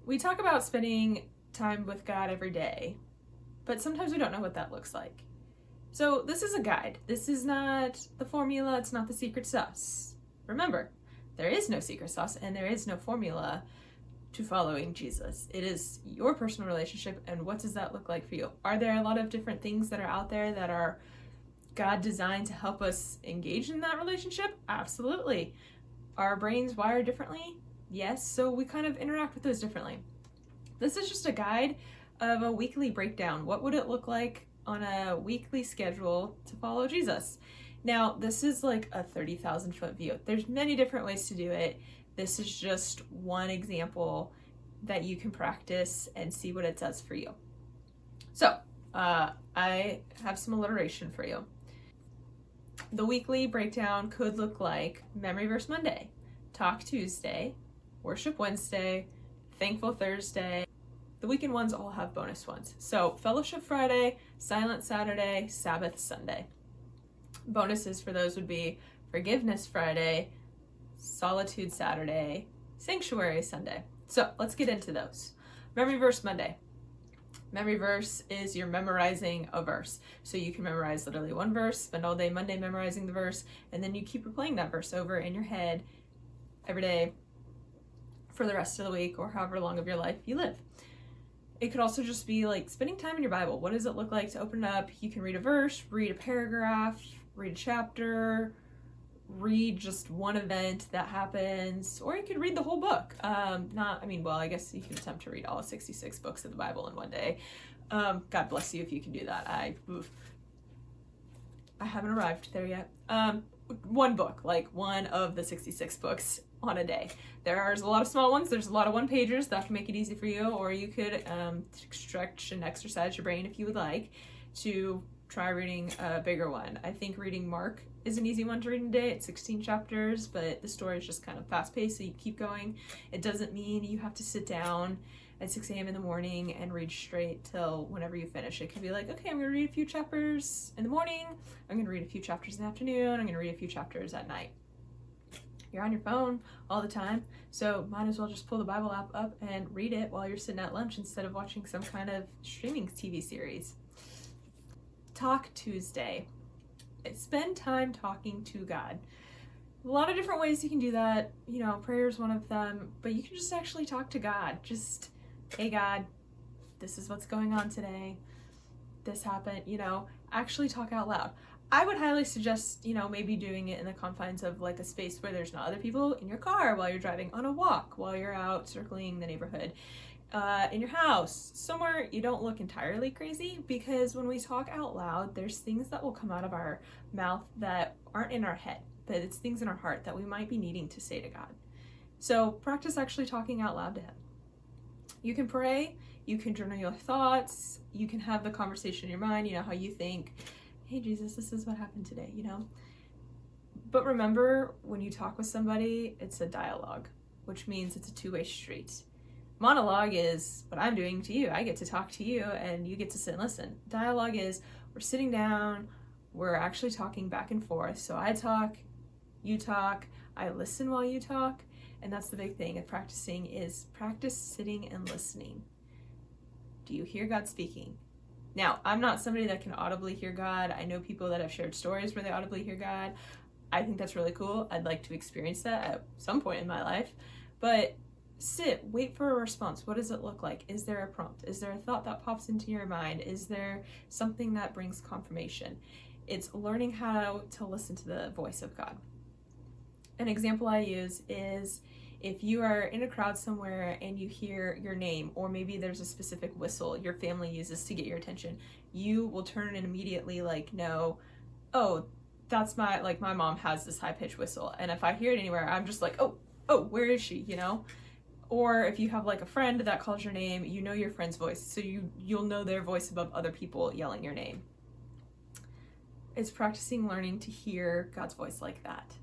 We talk about spending time with God every day, but sometimes we don't know what that looks like. So this is a guide. This is not the formula. It's not the secret sauce. Remember, there is no secret sauce and there is no formula to following Jesus. It is your personal relationship, and what does that look like for you? Are there a lot of different things that are out there that are God designed to help us engage in that relationship? Absolutely. Are our brains wired differently? Yes, so we kind of interact with those differently. This is just a guide of a weekly breakdown. What would it look like on a weekly schedule to follow Jesus? Now, this is like a 30,000 foot view. There's many different ways to do it. This is just one example that you can practice and see what it does for you. So, I have some alliteration for you. The weekly breakdown could look like Memory Verse Monday, Talk Tuesday, Worship Wednesday, Thankful Thursday. The weekend ones all have bonus ones. So Fellowship Friday, Silent Saturday, Sabbath Sunday. Bonuses for those would be Forgiveness Friday, Solitude Saturday, Sanctuary Sunday. So let's get into those. Memory Verse Monday. Memory verse is you're memorizing a verse. So you can memorize literally one verse, spend all day Monday memorizing the verse, and then you keep replaying that verse over in your head every day for the rest of the week or however long of your life you live. It could also just be like spending time in your Bible. What does it look like to open it up? You can read a verse, read a paragraph, read a chapter, read just one event that happens, or you could read the whole book. I guess you can attempt to read all 66 books of the Bible in one day. God bless you if you can do that. I haven't arrived there yet. One book, like one of the 66 books on a day. There's a lot of small ones. There's a lot of one-pagers that can make it easy for you, or you could stretch and exercise your brain if you would like to try reading a bigger one. I think reading Mark is an easy one to read in a day. It's 16 chapters, but the story is just kind of fast-paced, so you keep going. It doesn't mean you have to sit down at 6 a.m. in the morning and read straight till whenever you finish. It could be like, okay, I'm going to read a few chapters in the morning. I'm going to read a few chapters in the afternoon. I'm going to read a few chapters at night. You're on your phone all the time, so might as well just pull the Bible app up and read it while you're sitting at lunch instead of watching some kind of streaming TV series. Talk Tuesday. Spend time talking to God. A lot of different ways you can do that. Prayer is one of them, but you can just actually talk to God. Just, hey God, this is what's going on today. This happened, actually talk out loud. I would highly suggest, maybe doing it in the confines of like a space where there's not other people, in your car, while you're driving, on a walk, while you're out circling the neighborhood, in your house, somewhere you don't look entirely crazy, because when we talk out loud, there's things that will come out of our mouth that aren't in our head, but it's things in our heart that we might be needing to say to God. So practice actually talking out loud to Him. You can pray, you can journal your thoughts, you can have the conversation in your mind, how you think, hey Jesus, this is what happened today, But remember, when you talk with somebody, it's a dialogue, which means it's a two-way street. Monologue is what I'm doing to you. I get to talk to you and you get to sit and listen. Dialogue is we're sitting down, we're actually talking back and forth. So I talk, you talk, I listen while you talk. And that's the big thing of practicing is practice sitting and listening. Do you hear God speaking? Now, I'm not somebody that can audibly hear God. I know people that have shared stories where they audibly hear God. I think that's really cool. I'd like to experience that at some point in my life. But sit, wait for a response. What does it look like? Is there a prompt? Is there a thought that pops into your mind? Is there something that brings confirmation? It's learning how to listen to the voice of God. An example I use is if you are in a crowd somewhere and you hear your name, or maybe there's a specific whistle your family uses to get your attention, you will turn and immediately know, oh, that's my mom has this high-pitched whistle. And if I hear it anywhere, I'm just like, oh, where is she, Or if you have a friend that calls your name, your friend's voice, so you'll know their voice above other people yelling your name. It's practicing learning to hear God's voice like that.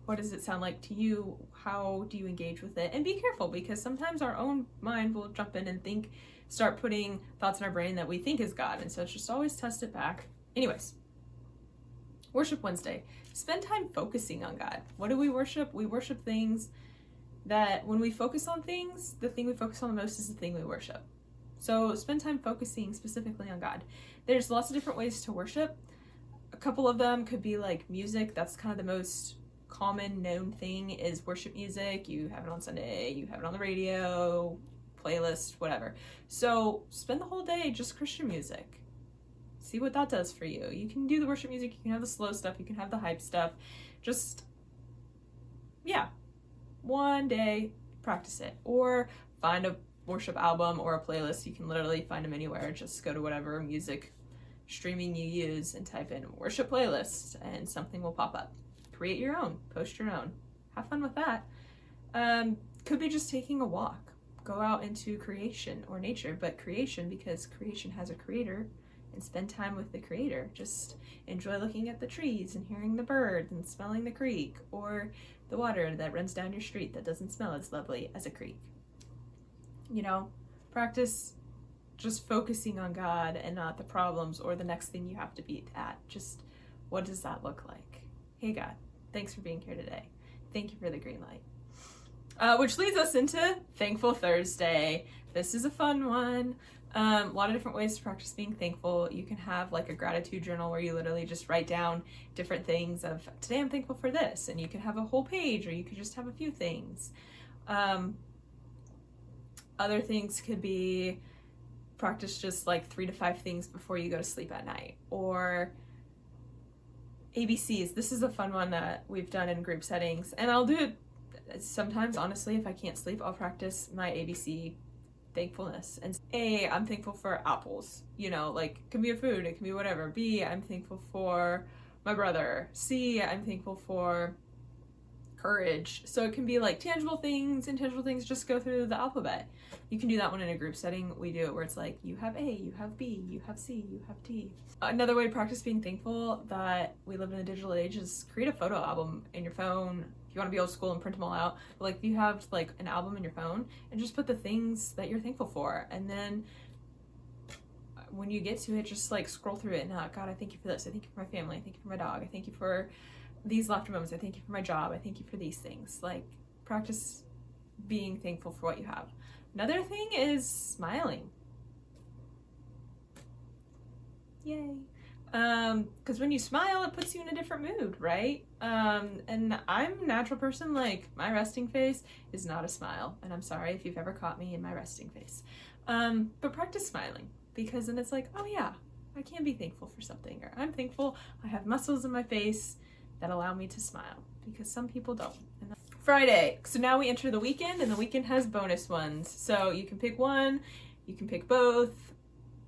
What does it sound like to you? How do you engage with it? And be careful, because sometimes our own mind will jump in and start putting thoughts in our brain that we think is God. And so it's just always test it back. Anyways, Worship Wednesday. Spend time focusing on God. What do we worship? We worship things that when we focus on things, the thing we focus on the most is the thing we worship. So spend time focusing specifically on God. There's lots of different ways to worship. A couple of them could be like music. That's kind of the most common known thing is worship music. You have it on Sunday, you have it on the radio, playlist, whatever. So spend the whole day just Christian music. See what that does for you. You can do the worship music, you can have the slow stuff, you can have the hype stuff. Just, yeah, one day practice it. Or find a worship album or a playlist. You can literally find them anywhere. Just go to whatever music streaming you use and type in worship playlist and something will pop up. Create your own, post your own. Have fun with that. Could be just taking a walk. Go out into creation or nature, but creation because creation has a creator, and spend time with the creator. Just enjoy looking at the trees and hearing the birds and smelling the creek or the water that runs down your street that doesn't smell as lovely as a creek. You know, practice just focusing on God and not the problems or the next thing you have to be at. Just what does that look like? Hey God, thanks for being here today. Thank you for the green light. Which leads us into Thankful Thursday. This is a fun one. A lot of different ways to practice being thankful. You can have like a gratitude journal where you literally just write down different things of today I'm thankful for this, and you could have a whole page or you could just have a few things. Other things could be practice just like 3 to 5 things before you go to sleep at night, or ABCs. This is a fun one that we've done in group settings, and I'll do it sometimes. Honestly, if I can't sleep, I'll practice my ABC thankfulness. And A, I'm thankful for apples, you know, like it can be a food, it can be whatever. B, I'm thankful for my brother. C, I'm thankful for courage. So it can be like tangible things, intangible things, just go through the alphabet. You can do that one in a group setting. We do it where it's like you have A, you have B, you have C, you have D. Another way to practice being thankful that we live in a digital age is create a photo album in your phone. If you want to be old school and print them all out, but like if you have like an album in your phone and just put the things that you're thankful for, and then when you get to it, just like scroll through it and God, I thank you for this. I thank you for my family. I thank you for my dog. I thank you for these laughter moments. I thank you for my job. I thank you for these things. Like practice being thankful for what you have. Another thing is smiling. Yay. Because when you smile, it puts you in a different mood, right? And I'm a natural person. Like my resting face is not a smile, and I'm sorry if you've ever caught me in my resting face. But practice smiling, because then it's like, oh yeah, I can be thankful for something, or I'm thankful I have muscles in my face that allow me to smile, because some people don't. And Friday. So now we enter the weekend, and the weekend has bonus ones. So you can pick one, you can pick both,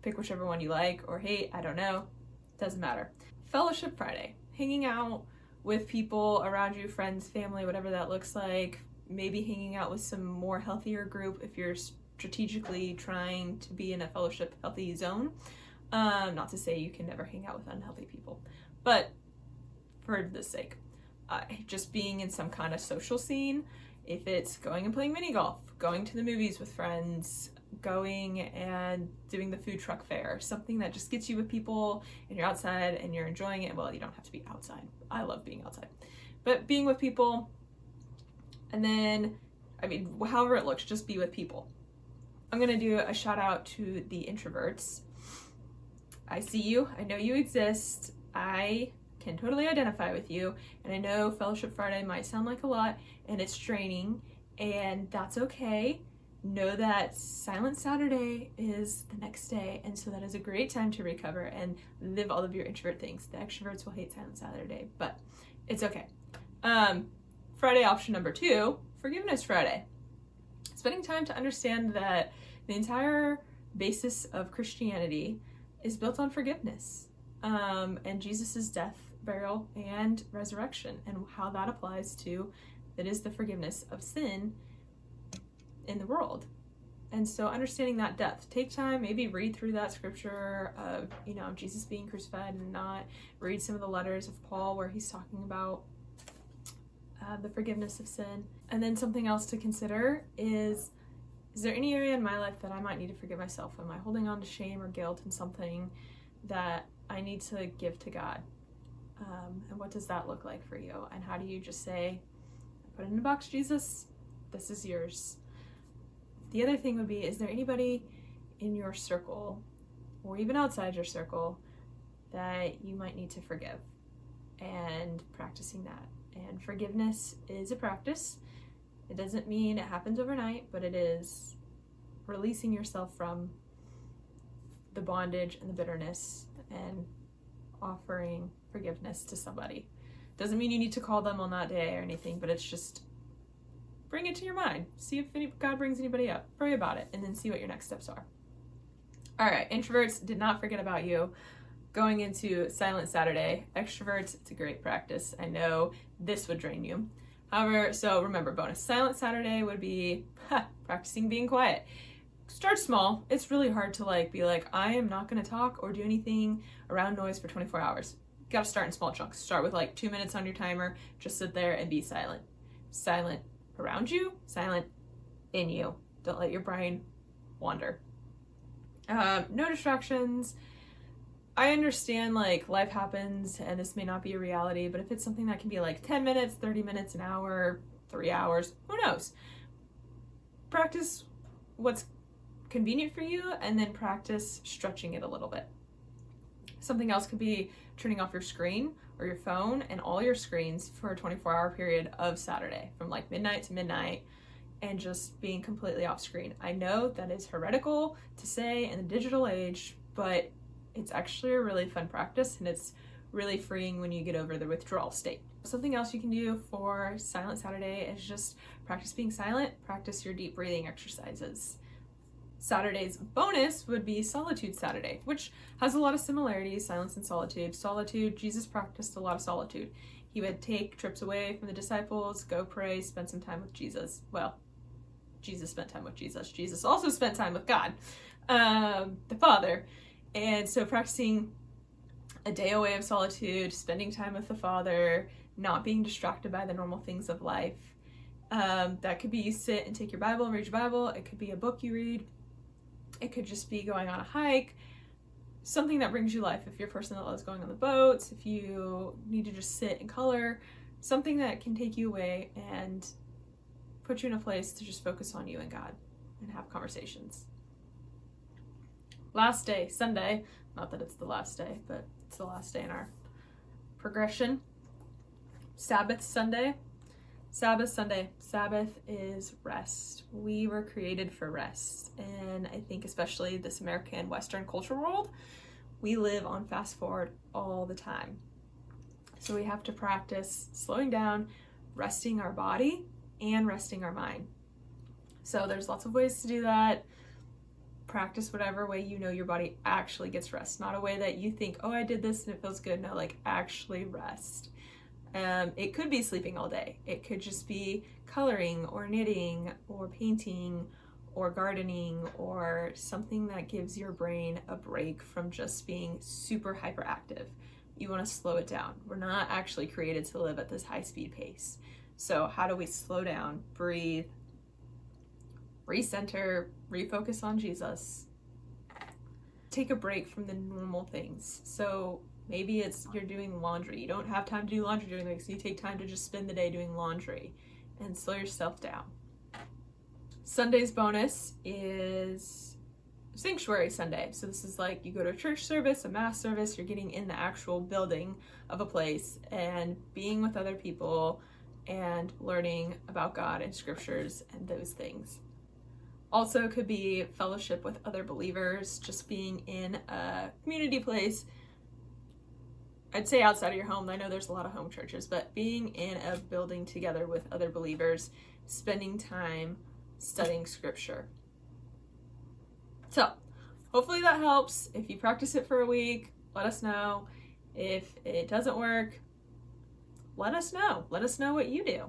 pick whichever one you like or hate, I don't know. Doesn't matter. Fellowship Friday. Hanging out with people around you, friends, family, whatever that looks like. Maybe hanging out with some more healthier group if you're strategically trying to be in a fellowship healthy zone. Not to say you can never hang out with unhealthy people, but for this sake, just being in some kind of social scene. If it's going and playing mini golf, going to the movies with friends, going and doing the food truck fair, something that just gets you with people and you're outside and you're enjoying it. Well, you don't have to be outside. I love being outside, but being with people. And then, I mean, however it looks, just be with people. I'm going to do a shout out to the introverts. I see you. I know you exist. I can totally identify with you. And I know Fellowship Friday might sound like a lot and it's draining, and that's okay. Know that Silent Saturday is the next day, and so that is a great time to recover and live all of your introvert things. The extroverts will hate Silent Saturday, but it's okay. Friday option number 2, Forgiveness Friday. Spending time to understand that the entire basis of Christianity is built on forgiveness, and Jesus's death, burial, and resurrection, and how that applies to that is the forgiveness of sin in the world. And so understanding that depth, take time, maybe read through that scripture of, Jesus being crucified and not. Read some of the letters of Paul where he's talking about the forgiveness of sin. And then something else to consider is there any area in my life that I might need to forgive myself? Am I holding on to shame or guilt in something that I need to give to God? And what does that look like for you? And how do you just say, put it in a box, Jesus, This is yours. The other thing would be, is there anybody in your circle or even outside your circle that you might need to forgive? And practicing that. And forgiveness is a practice. It doesn't mean it happens overnight, but it is releasing yourself from the bondage and the bitterness and offering forgiveness to somebody. Doesn't mean you need to call them on that day or anything, but it's just bring it to your mind. See if God brings anybody up. Pray about it, and then see what your next steps are. All right, introverts, did not forget about you. Going into Silent Saturday, extroverts, it's a great practice. I know this would drain you. However, so remember, bonus Silent Saturday would be practicing being quiet. Start small. It's really hard to be like, I am not going to talk or do anything around noise for 24 hours. You got to start in small chunks. Start with 2 minutes on your timer. Just sit there and be silent. Silent around you, silent in you. Don't let your brain wander. No distractions. I understand life happens and this may not be a reality, but if it's something that can be 10 minutes, 30 minutes, an hour, 3 hours, who knows? Practice what's convenient for you and then practice stretching it a little bit. Something else could be turning off your screen or your phone and all your screens for a 24-hour period of Saturday from midnight to midnight and just being completely off screen. I know that is heretical to say in the digital age, but it's actually a really fun practice and it's really freeing when you get over the withdrawal state. Something else you can do for Silent Saturday is just practice being silent, practice your deep breathing exercises. Saturday's bonus would be Solitude Saturday, which has a lot of similarities, silence and solitude. Solitude, Jesus practiced a lot of solitude. He would take trips away from the disciples, go pray, spend some time with Jesus. Well, Jesus spent time with Jesus. Jesus also spent time with God, the Father. And so practicing a day away of solitude, spending time with the Father, not being distracted by the normal things of life. That could be you sit and take your Bible and read your Bible. It could be a book you read. It could just be going on a hike. Something that brings you life. If you're a person that loves going on the boats, if you need to just sit and color, something that can take you away and put you in a place to just focus on you and God and have conversations. Last day, Sunday, not that it's the last day, but it's the last day in our progression. Sabbath Sunday. Sabbath Sunday. Sabbath is rest. We were created for rest. And I think especially this American Western culture world, we live on fast forward all the time. So we have to practice slowing down, resting our body, and resting our mind. So there's lots of ways to do that. Practice whatever way you know your body actually gets rest. Not a way that you think, oh, I did this and it feels good. No, actually rest. It could be sleeping all day. It could just be coloring or knitting or painting or gardening or something that gives your brain a break from just being super hyperactive. You want to slow it down. We're not actually created to live at this high-speed pace. So how do we slow down, breathe, recenter, refocus on Jesus, take a break from the normal things? So maybe it's you're doing laundry. You don't have time to do laundry during the week, so you take time to just spend the day doing laundry and slow yourself down. Sunday's bonus is Sanctuary Sunday. So this is you go to a church service, a mass service, you're getting in the actual building of a place and being with other people and learning about God and scriptures and those things. Also could be fellowship with other believers, just being in a community place. I'd say outside of your home. I know there's a lot of home churches, but being in a building together with other believers, spending time studying scripture. So hopefully that helps. If you practice it for a week, let us know. If it doesn't work, let us know. Let us know what you do.